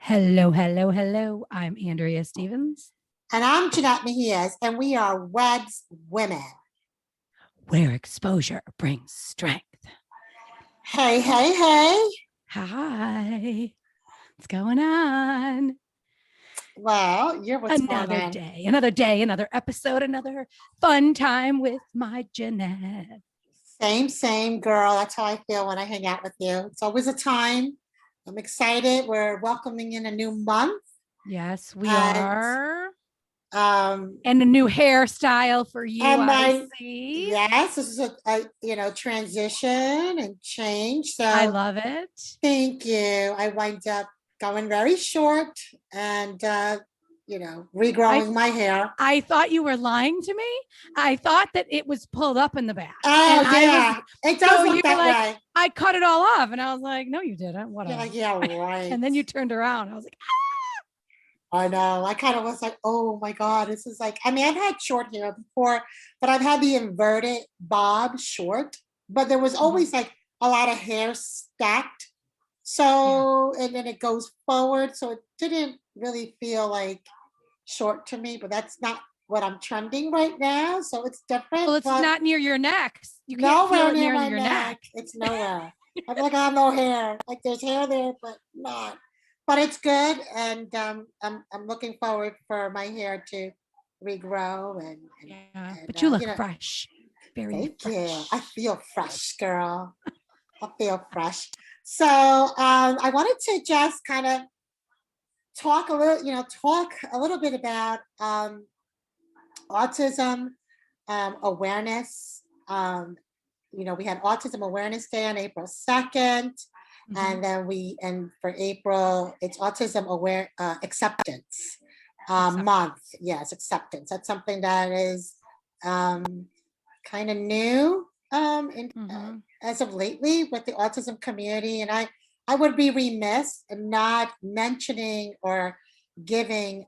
Hello, hello, hello. I'm Andrea Stevens, And I'm Jeanette Mejias, and we are WEDS Women. where exposure brings strength. Hey, hey, hey. Hi, what's going on? Well, you're what's going Another on. day, another day, another episode, another fun time with my Jeanette. Same, girl. That's how I feel when I hang out with you. It's always a time. I'm excited. We're welcoming in a new month. Yes, we And are. um And a new hairstyle for you, and I my see. yes, this is a transition and change. I So love it. thank you. I wind up going very short and I regrowing my hair. I thought you were lying to me. I thought that it was pulled up in the back. And Oh I was, yeah, it so does you're look that like, way. I cut it all off. And I was like, no, you didn't. You're Whatever. like, yeah, right. And then you turned around. I was like, I know. I kind of was like, oh my God, this is like, I mean, I've had short hair before, but I've had the inverted bob short, but there was always like a lot of hair stacked. yeah. So, and then it goes forward. So it didn't really feel like short to me, but that's not what I'm trending right now. So it's Well, different, it's but not near your neck. You can't feel nowhere it near near my your neck. neck. It's nowhere. I feel like I have no hair. Like there's hair there, but not. But it's good, and I'm looking forward for my hair to regrow Yeah. and But you look you know. fresh. Very Thank you. I fresh. feel fresh, girl. I feel fresh. So I wanted to just kind of talk a little bit about autism awareness. We had Autism Awareness Day on April 2nd. And then and for April, it's Autism Acceptance Month. Yes, acceptance. That's something that is kind of new as of lately with the autism community. And I would be remiss in not mentioning or giving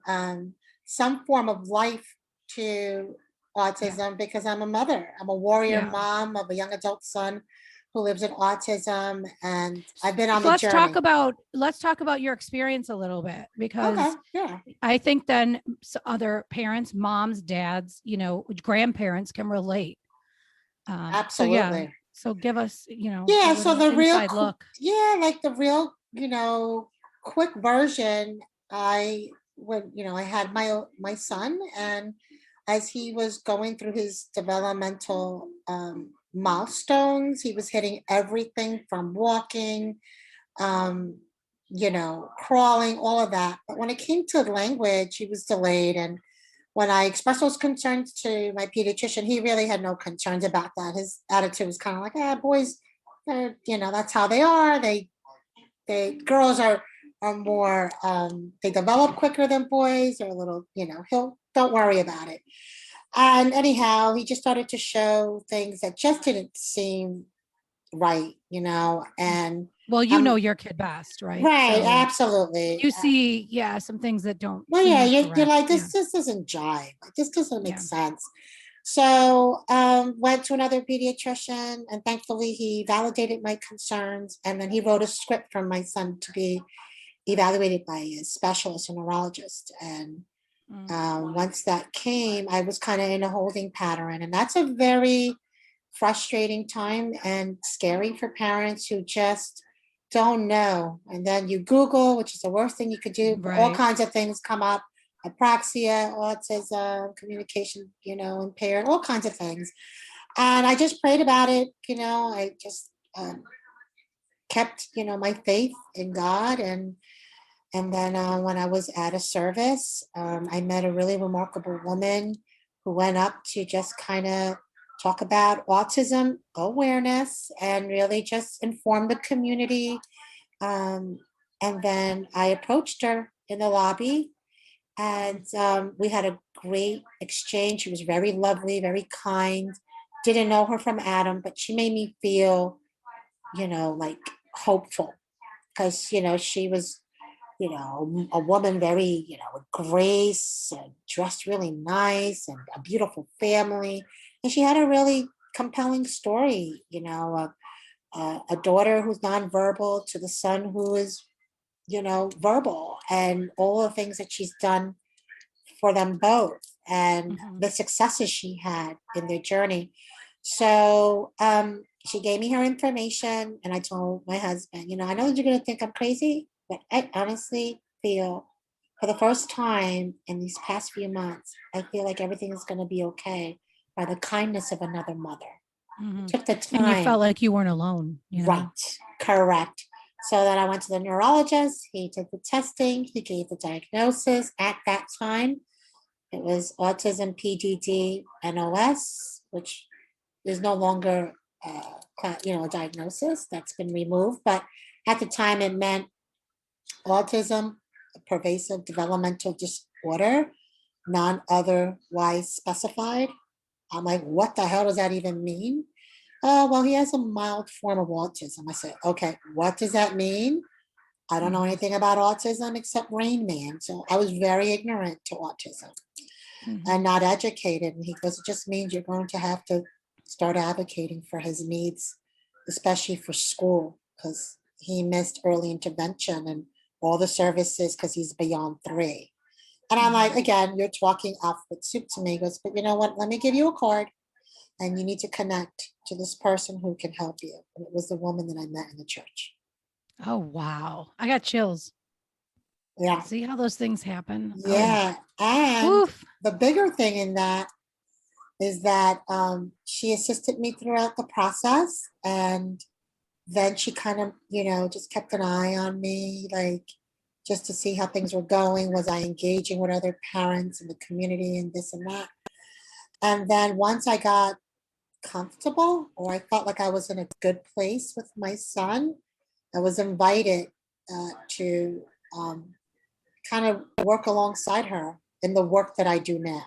some form of life to Yeah. autism because I'm a mother. I'm a warrior Yeah. mom of a young adult son who lives with autism, and I've been on So the journey. let's talk about your experience a little bit, Okay, because yeah, I think then other parents, moms, dads, grandparents can relate. So yeah, absolutely. so give us, a Yeah, so little the inside look. yeah, like the real, quick version. I had my son, and as he was going through his developmental milestones, he was hitting everything from walking, um, crawling, all of that. But when it came to language, he was delayed. And when I expressed those concerns to my pediatrician, he really had no concerns about that. His attitude was kind of like, boys, that's how they are. Girls are more, they develop quicker than boys. They're a little, don't worry about it. And anyhow, he just started to show things that just didn't seem right, and Well, um, your kid best, right? right, So absolutely. you see, yeah, some things that don't Well, yeah, seem you're correct. like, Yeah. this doesn't jive. Like, this doesn't make Yeah. sense. So went to another pediatrician, and thankfully he validated my concerns, and then he wrote a script for my son to be evaluated by a specialist, a neurologist. And once that came, I was kind of in a holding pattern, and that's a very frustrating time and scary for parents who just don't know. And then you Google, which is the worst thing you could do. All Right. kinds of things come up: apraxia, autism, communication, impaired, all kinds of things. And I just prayed about it. I just kept, my faith in God. And then when I was at a service, I met a really remarkable woman who went up to just kind of talk about autism awareness and really just inform the community. Um, and then I approached her in the lobby, and we had a great exchange. She was very lovely, very kind. Didn't know her from Adam, but she made me feel, like hopeful because, she was a woman very, with grace and dressed really nice and a beautiful family. And she had a really compelling story, a daughter who's nonverbal to the son who is verbal, and all the things that she's done for them both, and Mhm. the successes she had in their journey. So she gave me her information, and I told my husband, I know that you're going to think I'm crazy, but I honestly feel for the first time in these past few months, I feel like everything is going to be okay by the kindness of another mother. Mhm. Took the And you time. felt like you weren't alone, you know? Right, correct. So then I went to the neurologist. He did the testing. He gave the diagnosis. At that time, it was autism PDD NOS, which is no longer a diagnosis that's been removed. But at the time, it meant autism, a pervasive developmental disorder, non otherwise specified. I'm like, what the hell does that even mean? Well, he has a mild form of autism. I said, okay, what does that mean? I don't know Mhm. anything about autism except Rain Man. So I was very ignorant to autism and Mhm. not educated. And he goes, it just means you're going to have to start advocating for his needs, especially for school, because he missed early intervention and all the services because he's beyond 3. And I'm like, Mhm. again, you're talking alphabet soup to me. He goes, but you know what? Let me give you a card, and you need to connect to this person who can help you. And it was the woman that I met in the church. Oh, wow. I got chills. Yeah. See how those things happen? Oh, Yeah. And oof. the bigger thing in that is that she assisted me throughout the process. And then she kind of, just kept an eye on me, like just to see how things were going. Was I engaging with other parents in the community and this and that? And then once I got comfortable, or I felt like I was in a good place with my son, I was invited to kind of work alongside her in the work that I do now.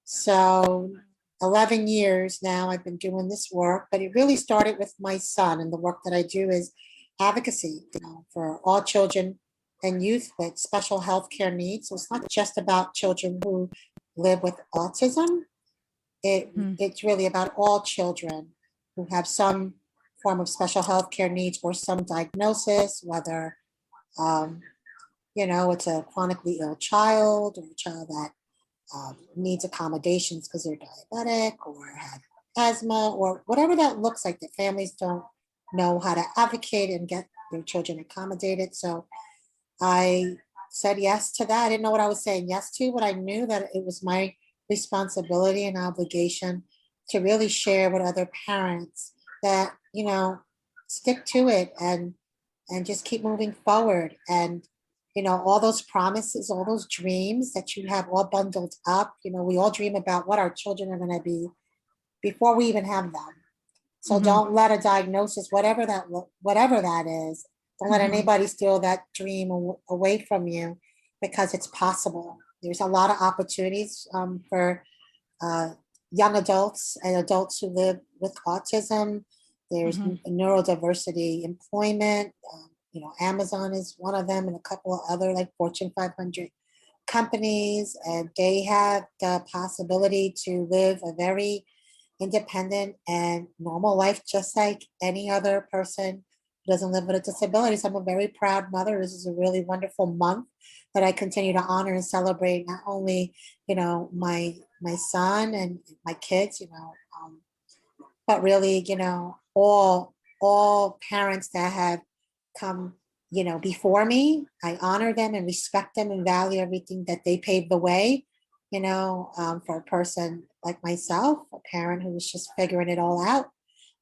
So 11 years now I've been doing this work, but it really started with my son, and the work that I do is advocacy, for all children and youth with special health care needs. So it's not just about children who live with autism. Mhm. It's really about all children who have some form of special health care needs or some diagnosis, whether um, it's a chronically ill child, or a child that needs accommodations because they're diabetic or have asthma, or whatever that looks like, that families don't know how to advocate and get their children accommodated. So I said yes to that. I didn't know what I was saying yes to, but I knew that it was my responsibility and obligation to really share with other parents that, stick to it, and just keep moving forward. And, all those promises, all those dreams that you have all bundled up, we all dream about what our children are going to be before we even have them. So Mhm. don't let a diagnosis, whatever that is, don't let Mhm. anybody steal that dream away from you, because it's possible. There's a lot of opportunities for uh, young adults and adults who live with autism. There's Mhm. neurodiversity employment. Amazon is one of them, and a couple of other like Fortune 500 companies, and they have the possibility to live a very independent and normal life, just like any other person who doesn't live with a disability. So I'm a very proud mother. This is a really wonderful month that I continue to honor and celebrate not only, my son and my kids, but really, all parents that have come, before me. I honor them and respect them and value everything that they paved the way, for a person like myself, a parent who was just figuring it all out.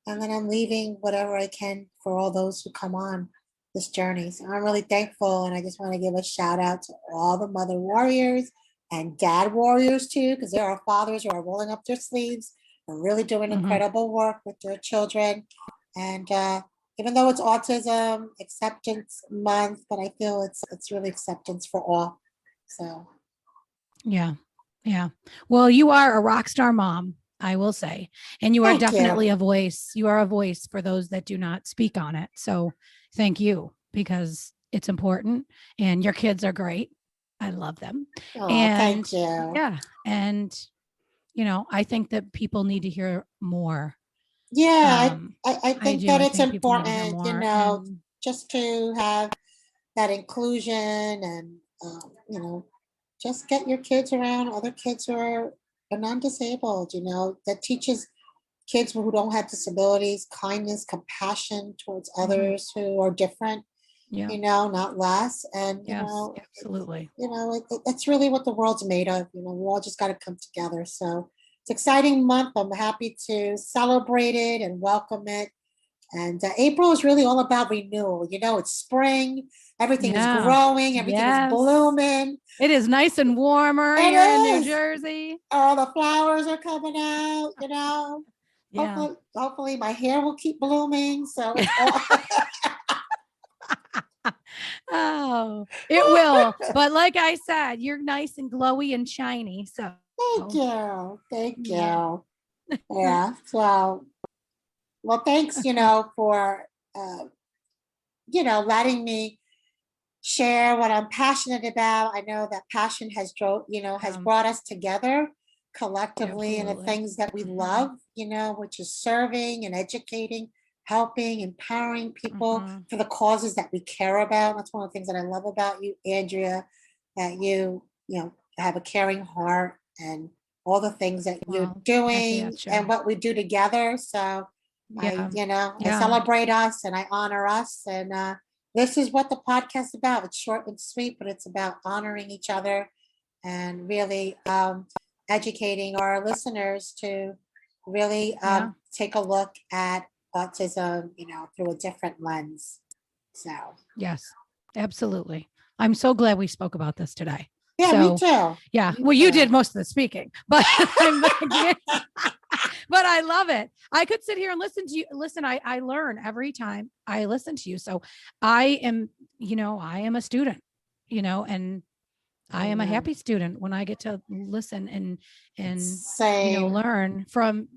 And then I'm leaving whatever I can for all those who come on this journey. So I'm really thankful. And I just want to give a shout out to all the mother warriors and dad warriors too, because there are fathers who are rolling up their sleeves and really doing Mhm. incredible work with their children. And even though it's Autism Acceptance Month, but I feel it's really acceptance for all. So Yeah. Yeah. Well, you are a rock star mom, I will say. And you are thank you. definitely a voice. You are a voice for those that do not speak on it. So thank you, because it's important and your kids are great. I love them. Oh, And thank you. yeah. And, I think that people need to hear more. Yeah, Um, I I think do. that I it's think people need to hear important, more. And just to have that inclusion and, just get your kids around other kids who are non-disabled, that teaches kids who don't have disabilities kindness, compassion towards others who are different, Yeah. not less. And, Yes, absolutely. it's really what the world's made of. We all just got to come together. So it's exciting month. I'm happy to celebrate it and welcome it. And April is really all about renewal. It's spring. Everything is growing. Everything is blooming. It is nice and warmer here in New Jersey. All the flowers are coming out, Yeah. Hopefully my hair will keep blooming. So it's Oh, it will. But like I said, you're nice and glowy and shiny. So thank you. Thank Yeah. you. Yeah. So, well, thanks, for, letting me share what I'm passionate about. I know that passion has brought us together collectively in the Absolutely. things that we love, which is serving and educating, helping, empowering people for the causes that we care about. That's one of the things that I love about you, Andrea, that you have a caring heart and all the things that you're doing and what we do together. So I celebrate us and I honor us. And this is what the podcast is about. It's short and sweet, but it's about honoring each other and really educating our listeners to really take a look at autism, through a different lens. So yes, absolutely. I'm so glad we spoke about this today. yeah, So, me too. Yeah. Me Well, you too. did most of the speaking, but but I love it. I could sit here and listen to you. Listen, I learn every time I listen to you. So I am a student, and I am a happy student when I get to listen and Same. learn from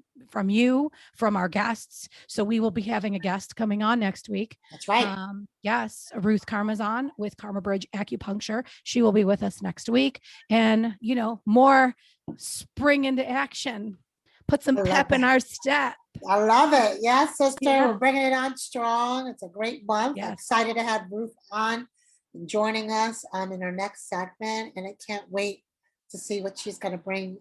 you, from our guests. So we will be having a guest coming on next week. That's right. Yes, Ruth Karmazon with Karma Bridge Acupuncture. She will be with us next week, and more spring into action. Put some pep in our step. I love it. Yes, sister. Yeah. We're bringing it on strong. It's a great month. Yes. I'm excited to have Ruth on joining us in our next segment, and I can't wait to see what she's going to bring,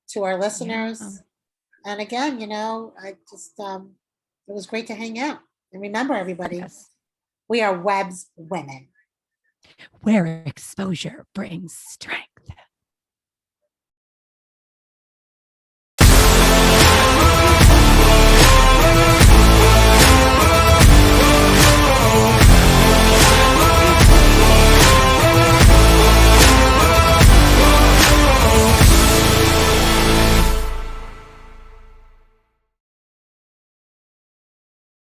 to our listeners. Yeah. And again, I just it was great to hang out. And remember, everybody, we are Web's women, where exposure brings strength.